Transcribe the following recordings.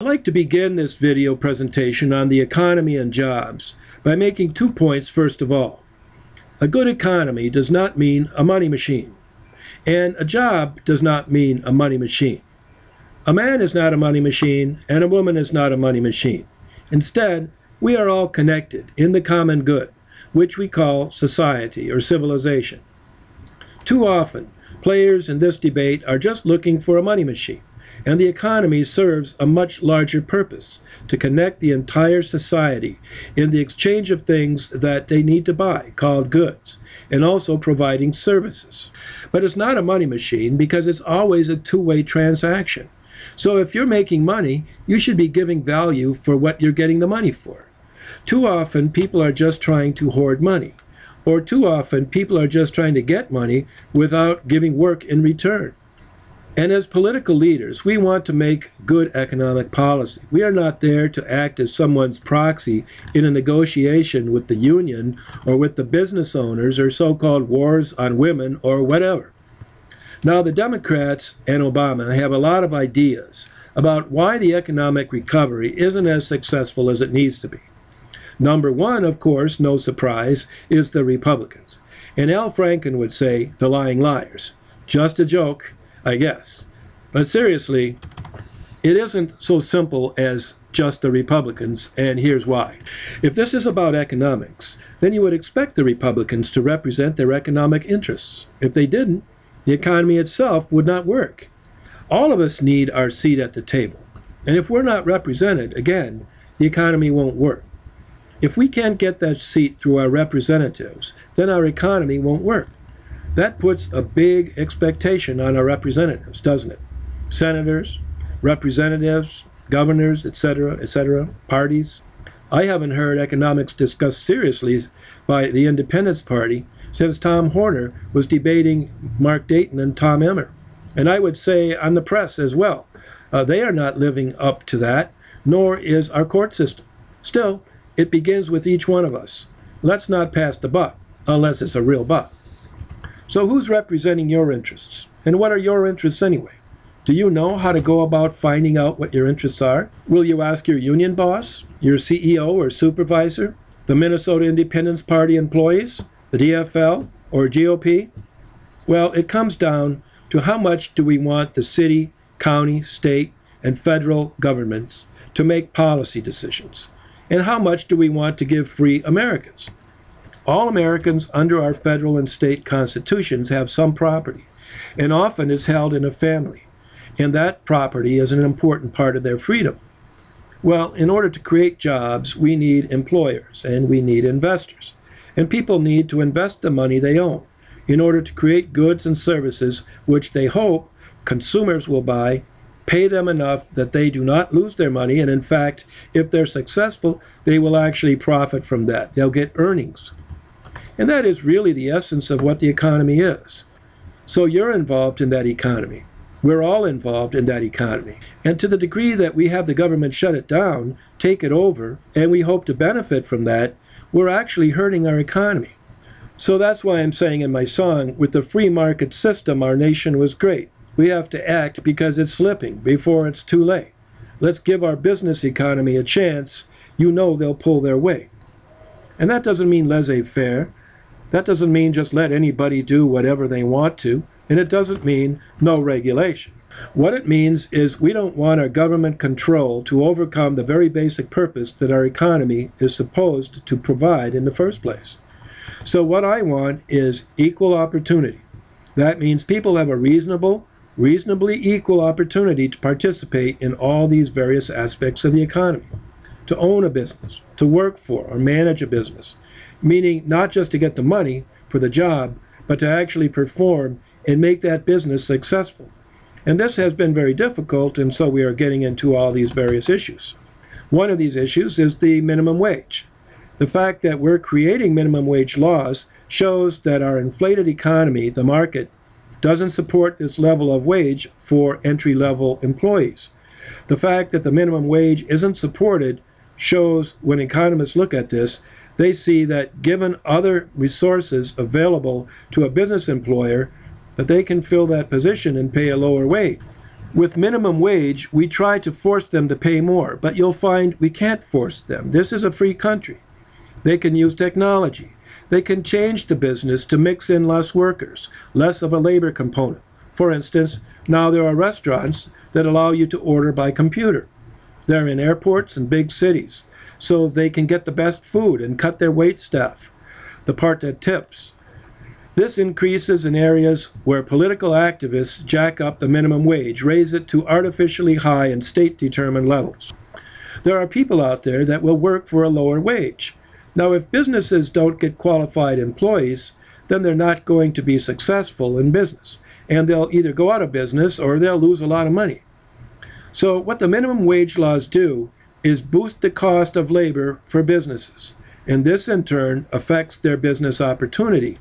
I'd like to begin this video presentation on the economy and jobs by making 2 points first of all. A good economy does not mean a money machine, and a job does not mean a money machine. A man is not a money machine, and a woman is not a money machine. Instead, we are all connected in the common good, which we call society or civilization. Too often, players in this debate are just looking for a money machine, and the economy serves a much larger purpose, to connect the entire society in the exchange of things that they need to buy, called goods, and also providing services. But it's not a money machine because it's always a two-way transaction. So if you're making money, you should be giving value for what you're getting the money for. Too often, people are just trying to hoard money, or too often, people are just trying to get money without giving work in return. And as political leaders, we want to make good economic policy. We are not there to act as someone's proxy in a negotiation with the union or with the business owners or so-called wars on women or whatever. Now, the Democrats and Obama have a lot of ideas about why the economic recovery isn't as successful as it needs to be. Number one, of course, no surprise, is the Republicans. And Al Franken would say, the lying liars. Just a joke, I guess. But seriously, it isn't so simple as just the Republicans, and here's why. If this is about economics, then you would expect the Republicans to represent their economic interests. If they didn't, the economy itself would not work. All of us need our seat at the table. And if we're not represented, again, the economy won't work. If we can't get that seat through our representatives, then our economy won't work. That puts a big expectation on our representatives, doesn't it? Senators, representatives, governors, etc., parties. I haven't heard economics discussed seriously by the Independence Party since Tom Horner was debating Mark Dayton and Tom Emmer. And I would say on the press as well. They are not living up to that, nor is our court system. Still, it begins with each one of us. Let's not pass the buck, unless it's a real buck. So who's representing your interests? And what are your interests anyway? Do you know how to go about finding out what your interests are? Will you ask your union boss, your CEO or supervisor, the Minnesota Independence Party employees, the DFL, or GOP? Well, it comes down to how much do we want the city, county, state, and federal governments to make policy decisions? And how much do we want to give free Americans? All Americans under our federal and state constitutions have some property, and often it's held in a family, and that property is an important part of their freedom. Well, in order to create jobs, we need employers, and we need investors. And people need to invest the money they own in order to create goods and services which they hope consumers will buy, pay them enough that they do not lose their money, and in fact, if they're successful, they will actually profit from that. They'll get earnings. And that is really the essence of what the economy is. So you're involved in that economy. We're all involved in that economy. And to the degree that we have the government shut it down, take it over, and we hope to benefit from that, we're actually hurting our economy. So that's why I'm saying in my song, with the free market system, our nation was great. We have to act because it's slipping before it's too late. Let's give our business economy a chance. You know they'll pull their weight. And that doesn't mean laissez-faire. That doesn't mean just let anybody do whatever they want to, and it doesn't mean no regulation. What it means is we don't want our government control to overcome the very basic purpose that our economy is supposed to provide in the first place. So what I want is equal opportunity. That means people have a reasonably equal opportunity to participate in all these various aspects of the economy, to own a business, to work for or manage a business, meaning not just to get the money for the job, but to actually perform and make that business successful. And this has been very difficult, and so we are getting into all these various issues. One of these issues is the minimum wage. The fact that we're creating minimum wage laws shows that our inflated economy, the market, doesn't support this level of wage for entry-level employees. The fact that the minimum wage isn't supported shows, when economists look at this, they see that given other resources available to a business employer, that they can fill that position and pay a lower wage. With minimum wage, we try to force them to pay more, but you'll find we can't force them. This is a free country. They can use technology. They can change the business to mix in less workers, less of a labor component. For instance, now there are restaurants that allow you to order by computer. They're in airports and big cities, so they can get the best food and cut their wait staff, the part that tips. This increases in areas where political activists jack up the minimum wage, raise it to artificially high and state-determined levels. There are people out there that will work for a lower wage. Now, if businesses don't get qualified employees, then they're not going to be successful in business, and they'll either go out of business or they'll lose a lot of money. So what the minimum wage laws do is boost the cost of labor for businesses, and this in turn affects their business opportunity.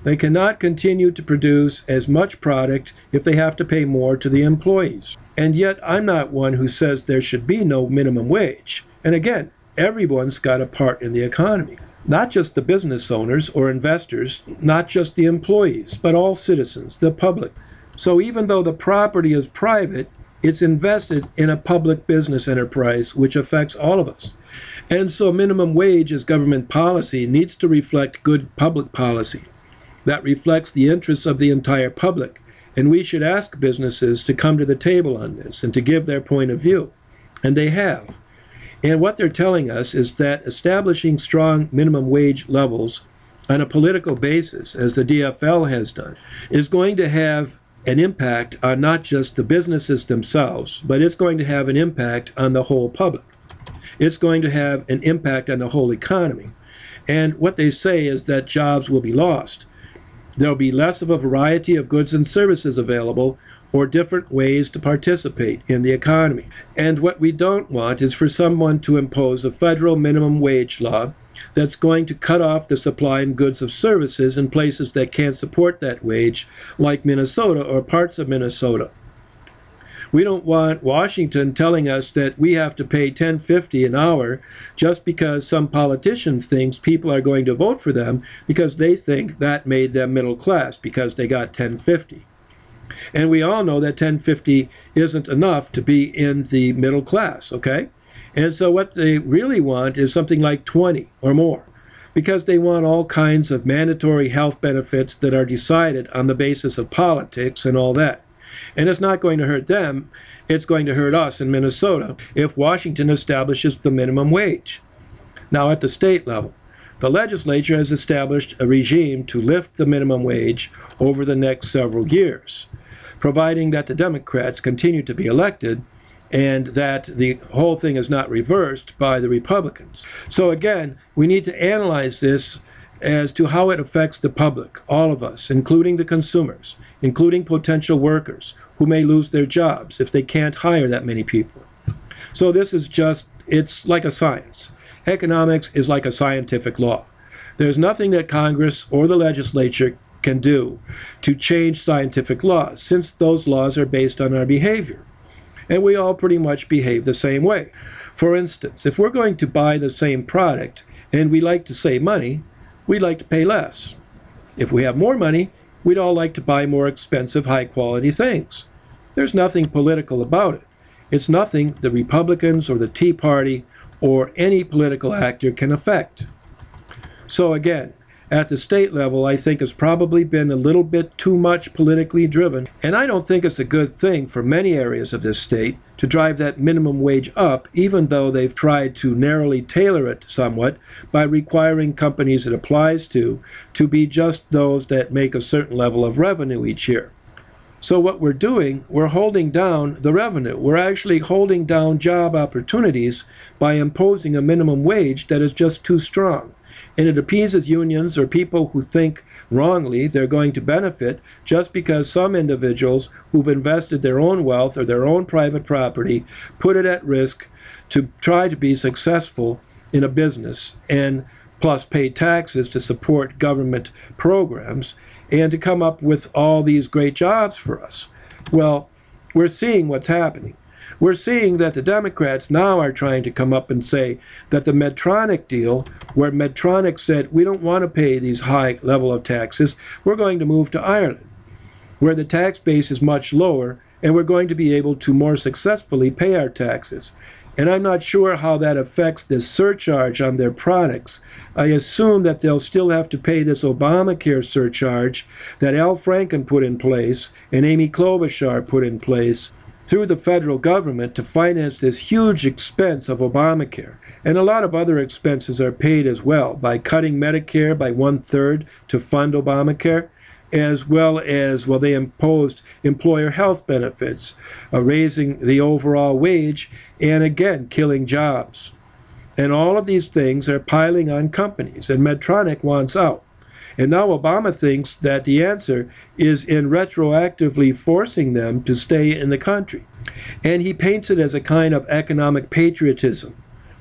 They cannot continue to produce as much product if they have to pay more to the employees. And yet I'm not one who says there should be no minimum wage. And again, everyone's got a part in the economy. Not just the business owners or investors, not just the employees, but all citizens, the public. So even though the property is private, it's invested in a public business enterprise which affects all of us. And so minimum wage as government policy needs to reflect good public policy that reflects the interests of the entire public. And we should ask businesses to come to the table on this and to give their point of view. And they have. And what they're telling us is that establishing strong minimum wage levels on a political basis, as the DFL has done, is going to have an impact on not just the businesses themselves, but it's going to have an impact on the whole public. It's going to have an impact on the whole economy. And what they say is that jobs will be lost. There'll be less of a variety of goods and services available, or different ways to participate in the economy. And what we don't want is for someone to impose a federal minimum wage law that's going to cut off the supply in goods of services in places that can't support that wage, like Minnesota or parts of Minnesota. We don't want Washington telling us that we have to pay $10.50 an hour just because some politician thinks people are going to vote for them because they think that made them middle class because they got $10.50. And we all know that $10.50 isn't enough to be in the middle class, okay? And so what they really want is something like 20 or more, because they want all kinds of mandatory health benefits that are decided on the basis of politics and all that. And it's not going to hurt them, it's going to hurt us in Minnesota if Washington establishes the minimum wage. Now at the state level, the legislature has established a regime to lift the minimum wage over the next several years, providing that the Democrats continue to be elected and that the whole thing is not reversed by the Republicans. So again, we need to analyze this as to how it affects the public, all of us, including the consumers, including potential workers who may lose their jobs if they can't hire that many people. So this is just, it's like a science. Economics is like a scientific law. There's nothing that Congress or the legislature can do to change scientific laws, since those laws are based on our behavior. And we all pretty much behave the same way. For instance, if we're going to buy the same product and we like to save money, we'd like to pay less. If we have more money, we'd all like to buy more expensive, high-quality things. There's nothing political about it. It's nothing the Republicans or the Tea Party or any political actor can affect. So again, at the state level, I think it's probably been a little bit too much politically driven, and I don't think it's a good thing for many areas of this state to drive that minimum wage up, even though they've tried to narrowly tailor it somewhat by requiring companies it applies to be just those that make a certain level of revenue each year. So what we're doing, we're holding down the revenue. We're actually holding down job opportunities by imposing a minimum wage that is just too strong. And it appeases unions or people who think wrongly they're going to benefit just because some individuals who've invested their own wealth or their own private property put it at risk to try to be successful in a business and plus pay taxes to support government programs and to come up with all these great jobs for us. Well, we're seeing what's happening. We're seeing that the Democrats now are trying to come up and say that the Medtronic deal, where Medtronic said, we don't want to pay these high level of taxes, we're going to move to Ireland, where the tax base is much lower and we're going to be able to more successfully pay our taxes. And I'm not sure how that affects this surcharge on their products. I assume that they'll still have to pay this Obamacare surcharge that Al Franken put in place and Amy Klobuchar put in place through the federal government to finance this huge expense of Obamacare. And a lot of other expenses are paid as well by cutting Medicare by 1/3 to fund Obamacare, as well as, well, they imposed employer health benefits, raising the overall wage, and again, killing jobs. And all of these things are piling on companies, and Medtronic wants out. And now Obama thinks that the answer is in retroactively forcing them to stay in the country. And he paints it as a kind of economic patriotism.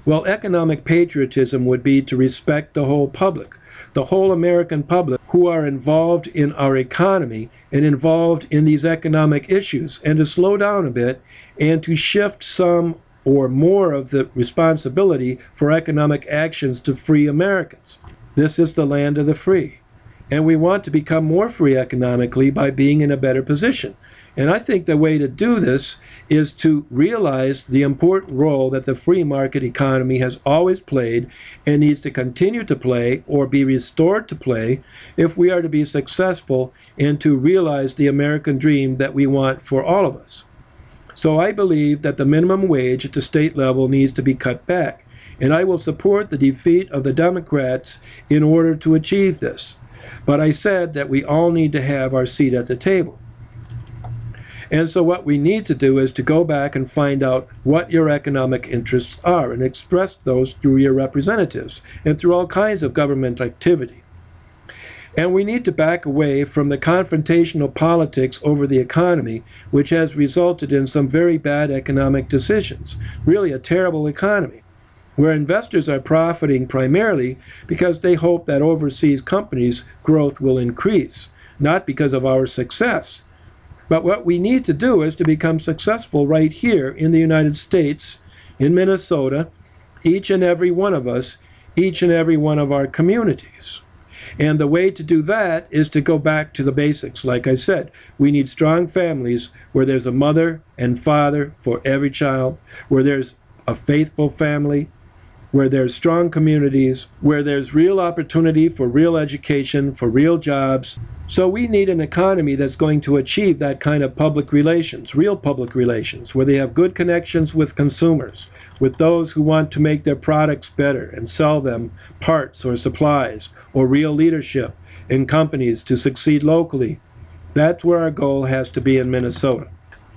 Well, economic patriotism would be to respect the whole public, the whole American public who are involved in our economy and involved in these economic issues, and to slow down a bit and to shift some or more of the responsibility for economic actions to free Americans. This is the land of the free. And we want to become more free economically by being in a better position. And I think the way to do this is to realize the important role that the free market economy has always played and needs to continue to play or be restored to play if we are to be successful and to realize the American dream that we want for all of us. So I believe that the minimum wage at the state level needs to be cut back, and I will support the defeat of the Democrats in order to achieve this. But I said that we all need to have our seat at the table. And so what we need to do is to go back and find out what your economic interests are and express those through your representatives and through all kinds of government activity. And we need to back away from the confrontational politics over the economy, which has resulted in some very bad economic decisions, really a terrible economy, where investors are profiting primarily because they hope that overseas companies' growth will increase, not because of our success. But what we need to do is to become successful right here in the United States, in Minnesota, each and every one of us, each and every one of our communities. And the way to do that is to go back to the basics. Like I said, we need strong families where there's a mother and father for every child, where there's a faithful family, where there's strong communities, where there's real opportunity for real education, for real jobs. So we need an economy that's going to achieve that kind of public relations, real public relations, where they have good connections with consumers, with those who want to make their products better and sell them parts or supplies, or real leadership in companies to succeed locally. That's where our goal has to be in Minnesota.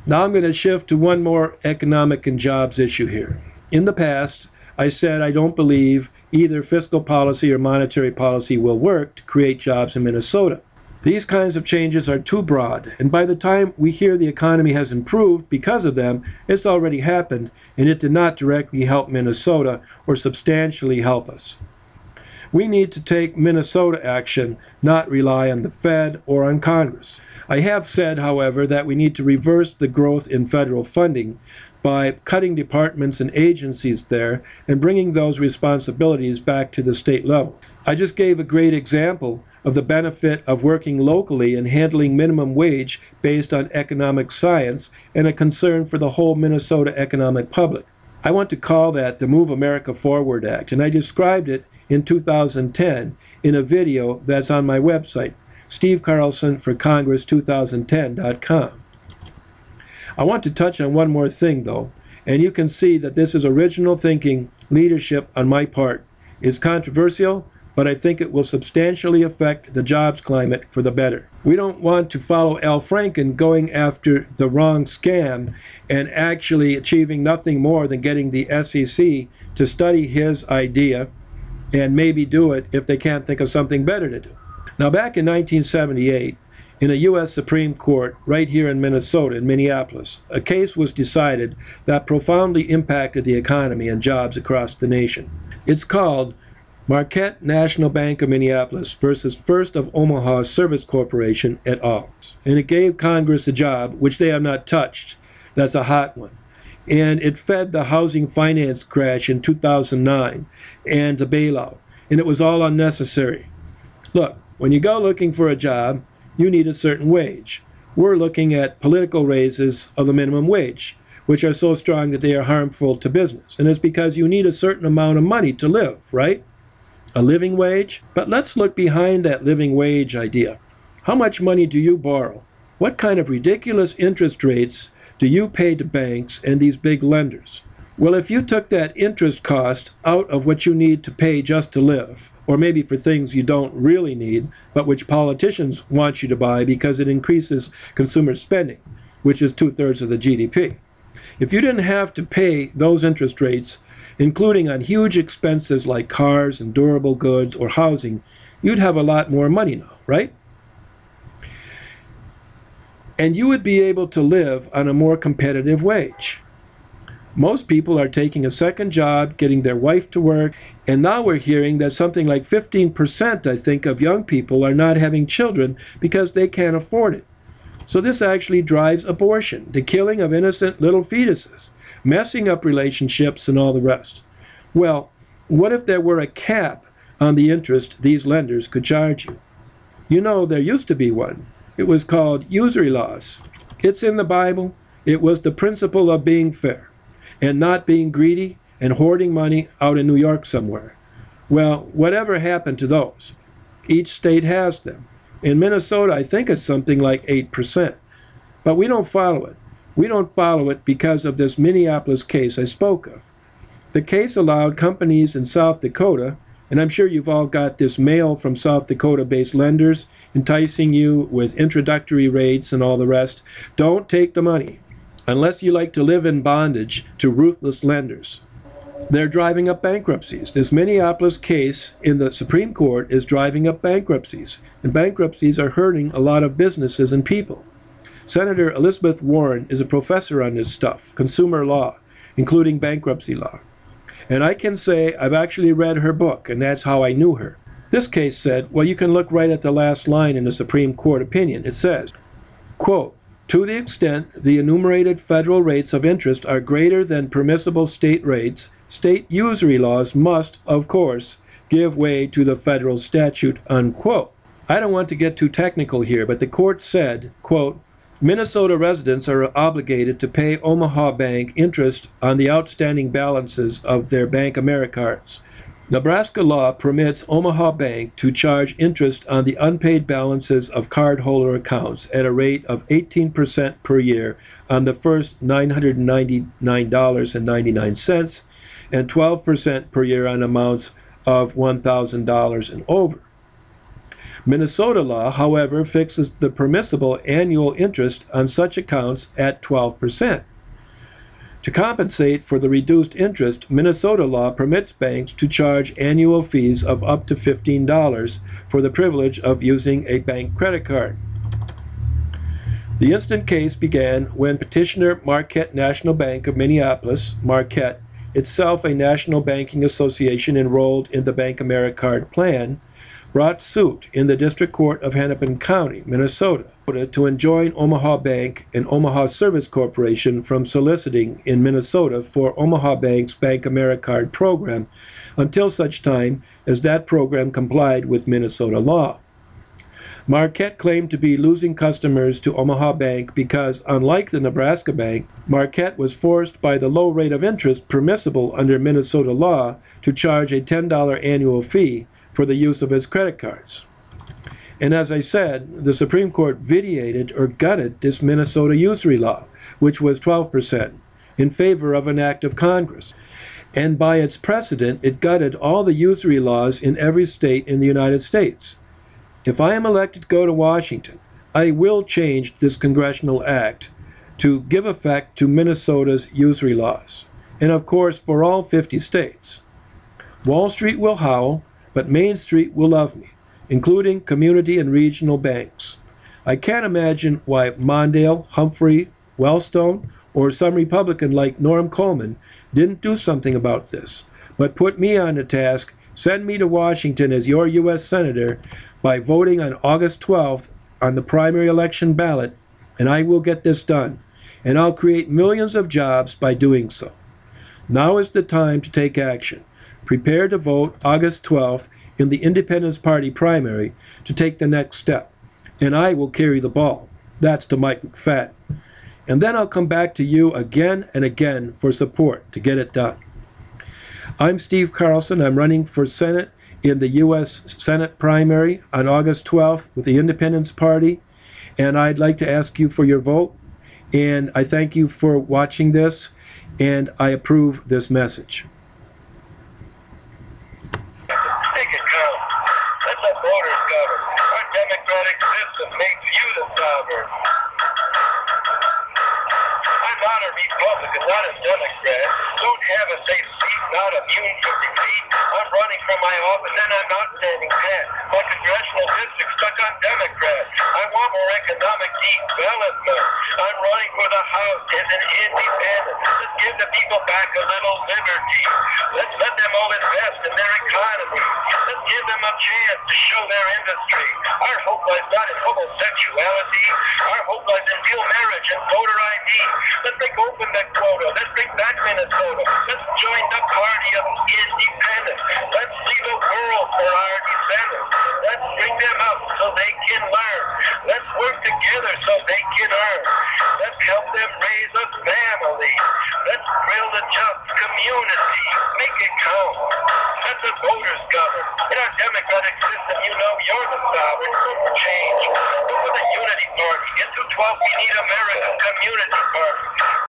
Now I'm going to shift to one more economic and jobs issue here. In the past, I said I don't believe either fiscal policy or monetary policy will work to create jobs in Minnesota. These kinds of changes are too broad, and by the time we hear the economy has improved because of them, it's already happened, and it did not directly help Minnesota or substantially help us. We need to take Minnesota action, not rely on the Fed or on Congress. I have said, however, that we need to reverse the growth in federal funding by cutting departments and agencies there and bringing those responsibilities back to the state level. I just gave a great example of the benefit of working locally and handling minimum wage based on economic science and a concern for the whole Minnesota economic public. I want to call that the Move America Forward Act, and I described it in 2010 in a video that's on my website, stevecarlsonforcongress2010.com. I want to touch on one more thing, though, and you can see that this is original thinking, leadership on my part. It's controversial, but I think it will substantially affect the jobs climate for the better. We don't want to follow Al Franken going after the wrong scam and actually achieving nothing more than getting the SEC to study his idea and maybe do it if they can't think of something better to do. Now, back in 1978, in a U.S. Supreme Court right here in Minnesota, in Minneapolis, a case was decided that profoundly impacted the economy and jobs across the nation. It's called Marquette National Bank of Minneapolis versus First of Omaha Service Corporation et al. And it gave Congress a job which they have not touched. That's a hot one. And it fed the housing finance crash in 2009 and the bailout. And it was all unnecessary. Look, when you go looking for a job, you need a certain wage. we're looking at political raises of the minimum wage, which are so strong that they are harmful to business. And it's because you need a certain amount of money to live, right? A living wage? But let's look behind that living wage idea. How much money do you borrow? What kind of ridiculous interest rates do you pay to banks and these big lenders? Well, if you took that interest cost out of what you need to pay just to live, or maybe for things you don't really need, but which politicians want you to buy because it increases consumer spending, which is 2/3 of the GDP. If you didn't have to pay those interest rates, including on huge expenses like cars and durable goods or housing, you'd have a lot more money now, right? And you would be able to live on a more competitive wage. Most people are taking a second job, getting their wife to work, and now we're hearing that something like 15%, I think, of young people are not having children because they can't afford it. So this actually drives abortion, the killing of innocent little fetuses, messing up relationships and all the rest. Well, what if there were a cap on the interest these lenders could charge you? You know, there used to be one. It was called usury laws. It's in the Bible. It was the principle of being fair and not being greedy and hoarding money out in New York somewhere. Well, whatever happened to those? Each state has them. In Minnesota, I think it's something like 8%. But we don't follow it. We don't follow it because of this Minneapolis case I spoke of. The case allowed companies in South Dakota, and I'm sure you've all got this mail from South Dakota-based lenders enticing you with introductory rates and all the rest. Don't take the money unless you like to live in bondage to ruthless lenders. They're driving up bankruptcies. This Minneapolis case in the Supreme Court is driving up bankruptcies, and bankruptcies are hurting a lot of businesses and people. Senator Elizabeth Warren is a professor on this stuff, consumer law, including bankruptcy law. And I can say I've actually read her book, and that's how I knew her. This case said, well, you can look right at the last line in the Supreme Court opinion. It says, quote, to the extent the enumerated federal rates of interest are greater than permissible state rates, state usury laws must, of course, give way to the federal statute, unquote. I don't want to get too technical here, but the court said, quote, Minnesota residents are obligated to pay Omaha Bank interest on the outstanding balances of their Bank AmeriCards. Nebraska law permits Omaha Bank to charge interest on the unpaid balances of cardholder accounts at a rate of 18% per year on the first $999.99 and 12% per year on amounts of $1,000 and over. Minnesota law, however, fixes the permissible annual interest on such accounts at 12%. To compensate for the reduced interest, Minnesota law permits banks to charge annual fees of up to $15 for the privilege of using a bank credit card. The instant case began when petitioner Marquette National Bank of Minneapolis, Marquette, itself a national banking association enrolled in the Bank AmeriCard plan, brought suit in the District Court of Hennepin County, Minnesota, to enjoin Omaha Bank and Omaha Service Corporation from soliciting in Minnesota for Omaha Bank's Bank AmeriCard program until such time as that program complied with Minnesota law. Marquette claimed to be losing customers to Omaha Bank because, unlike the Nebraska Bank, Marquette was forced by the low rate of interest permissible under Minnesota law to charge a $10 annual fee for the use of its credit cards. And as I said, the Supreme Court vitiated or gutted this Minnesota usury law, which was 12%, in favor of an act of Congress. And by its precedent, it gutted all the usury laws in every state in the United States. If I am elected to go to Washington, I will change this congressional act to give effect to Minnesota's usury laws, and of course for all 50 states. Wall Street will howl, but Main Street will love me, including community and regional banks. I can't imagine why Mondale, Humphrey, Wellstone, or some Republican like Norm Coleman didn't do something about this, but put me on the task, send me to Washington as your U.S. Senator by voting on August 12th on the primary election ballot, and I will get this done, and I'll create millions of jobs by doing so. Now is the time to take action. Prepare to vote August 12th in the Independence Party primary to take the next step, and I will carry the ball. That's to Mike McFadden. And then I'll come back to you again and again for support to get it done. I'm Steve Carlson. I'm running for Senate in the U.S. Senate primary on August 12th with the Independence Party, and I'd like to ask you for your vote. And I thank you for watching this, and I approve this message. Take it, Carl. Let the voters govern. Our democratic system makes you the sovereign. I'm not a Republican, not a Democrat. Don't have a safe seat, not immune from defeat. I'm running for my office and I'm not standing pat. My congressional district stuck on Democrat. I want more economic development. I'm running for the House as an independent. Let's give the people back a little liberty. Let's let them all invest in their economy. Let's give them a chance to show their industry. Our hope lies not in homosexuality. Our hope lies in real marriage and voter ID. Let's make open that quota. Let's bring back Minnesota. Let's join the party of independence. Let's leave a world for our descendants. Let's bring them up so they can learn. Let's work together so they can earn. Let's help them raise a family. Let's build a just community. Make it count. Let the voters govern. In our democratic system, you know you're the sovereign. Vote for change. Vote for the unity party. In 212, we need America's community party.